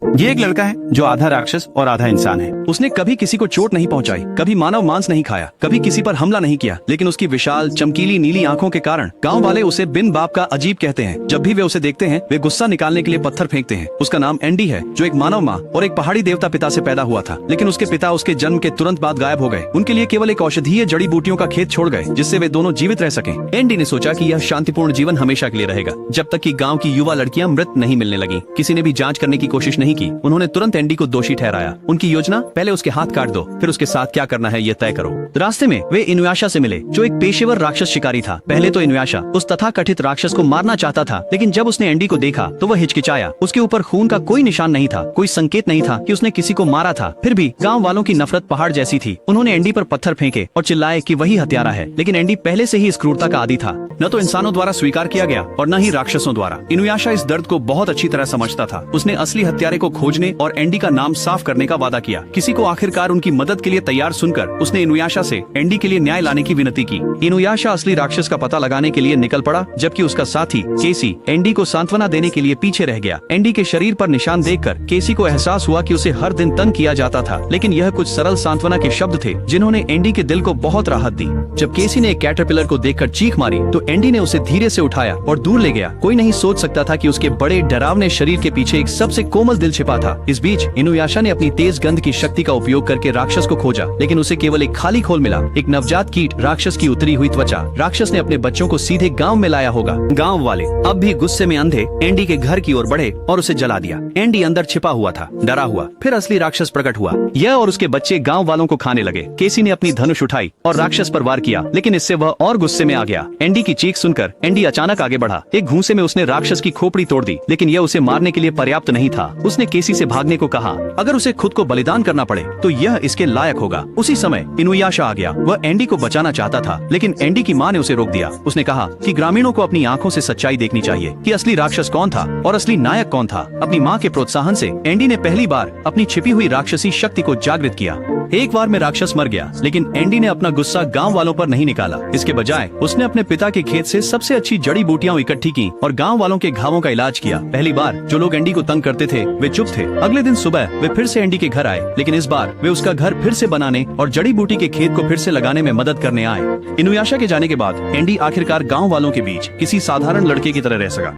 ये एक लड़का है जो आधा राक्षस और आधा इंसान है। उसने कभी किसी को चोट नहीं पहुंचाई, कभी मानव मांस नहीं खाया, कभी किसी पर हमला नहीं किया, लेकिन उसकी विशाल चमकीली नीली आंखों के कारण गांव वाले उसे बिन बाप का अजीब कहते हैं। जब भी वे उसे देखते हैं वे गुस्सा निकालने के लिए पत्थर फेंकते हैं। उसका नाम एंडी है, जो एक मानव माँ और एक पहाड़ी देवता पिता से पैदा हुआ था, लेकिन उसके पिता उसके जन्म के तुरंत बाद गायब हो गए। उनके लिए केवल एक औषधीय जड़ी बूटियों का खेत छोड़ गए, जिससे वे दोनों जीवित रह सके। एंडी ने सोचा कि यह शांतिपूर्ण जीवन हमेशा के लिए रहेगा, जब तक कि गांव की युवा लड़कियां मृत नहीं मिलने लगी। किसी ने भी जांच करने की कोशिश नहीं की। उन्होंने तुरंत एंडी को दोषी ठहराया। उनकी योजना, पहले उसके हाथ काट दो, फिर उसके साथ क्या करना है ये तय करो। रास्ते में वे इनुयाशा से मिले, जो एक पेशेवर राक्षस शिकारी था। पहले तो इनुयाशा उस तथाकथित राक्षस को मारना चाहता था, लेकिन जब उसने एंडी को देखा तो वह हिचकिचाया। उसके ऊपर खून का कोई निशान नहीं था, कोई संकेत नहीं था कि उसने किसी को मारा था। फिर भी गांव वालों की नफरत पहाड़ जैसी थी। उन्होंने एंडी पर पत्थर फेंके और चिल्लाए कि वही हत्यारा है, लेकिन एंडी पहले से ही इस क्रूरता का आदी था। न तो इंसानों द्वारा स्वीकार किया गया और न ही राक्षसों द्वारा। इनुयाशा इस दर्द को बहुत अच्छी तरह समझता था। उसने असली हत्यारे को खोजने और एंडी का नाम साफ करने का वादा किया। किसी को आखिरकार उनकी मदद के लिए तैयार सुनकर उसने इनुयाशा से एंडी के लिए न्याय लाने की विनती की। इनुयाशा असली राक्षस का पता लगाने के लिए निकल पड़ा, जबकि उसका साथी केसी एंडी को सांत्वना देने के लिए पीछे रह गया। एंडी के शरीर पर निशान देखकर केसी को एहसास हुआ कि उसे हर दिन तंग किया जाता था, लेकिन यह कुछ सरल सांत्वना के शब्द थे जिन्होंने एंडी के दिल को बहुत राहत दी। जब केसी ने एक कैटरपिलर को देखकर चीख मारी तो एंडी ने उसे धीरे से उठाया और दूर ले गया। कोई नहीं सोच सकता था कि उसके बड़े डरावने शरीर के पीछे एक सबसे कोमल दिल छिपा था। इस बीच इनुयाशा ने अपनी तेज गंध की शक्ति का उपयोग करके राक्षस को खोजा, लेकिन उसे केवल एक खाली खोल मिला, एक नवजात कीट, राक्षस की उतरी हुई त्वचा। राक्षस ने अपने बच्चों को सीधे गांव में लाया होगा। गांव वाले अब भी गुस्से में अंधे एंडी के घर की ओर बढ़े और उसे जला दिया। एंडी अंदर छिपा हुआ था, डरा हुआ। फिर असली राक्षस प्रकट हुआ। यह और उसके बच्चे गांव वालों को खाने लगे। केसी ने अपनी धनुष उठाई और राक्षस पर वार किया, लेकिन इससे वह और गुस्से में आ गया। एंडी की चीख सुनकर एंडी अचानक आगे बढ़ा। एक घूंसे में उसने राक्षस की खोपड़ी तोड़ दी, लेकिन यह उसे मारने के लिए पर्याप्त नहीं था। उसने केसी से भागने को कहा। अगर उसे खुद को बलिदान करना पड़े तो यह इसके लायक होगा। उसी समय इनुयाशा आ गया। वह एंडी को बचाना चाहता था, लेकिन एंडी की माँ ने उसे रोक दिया। उसने कहा कि ग्रामीणों को अपनी आंखों से सच्चाई देखनी चाहिए कि असली राक्षस कौन था और असली नायक कौन था। अपनी माँ के प्रोत्साहन से एंडी ने पहली बार अपनी छिपी हुई राक्षसी शक्ति को जागृत किया। एक बार में राक्षस मर गया, लेकिन एंडी ने अपना गुस्सा गांव वालों पर नहीं निकाला। इसके बजाय उसने अपने पिता के खेत से सबसे अच्छी जड़ी बूटियां इकट्ठी की और गांव वालों के घावों का इलाज किया। पहली बार जो लोग एंडी को तंग करते थे वे चुप थे। अगले दिन सुबह वे फिर से एंडी के घर आए, लेकिन इस बार वे उसका घर फिर से बनाने और जड़ी बूटी के खेत को फिर से लगाने में मदद करने आए। इनुयाशा के जाने के बाद एंडी आखिरकार गाँव वालों के बीच किसी साधारण लड़के की तरह रह सका।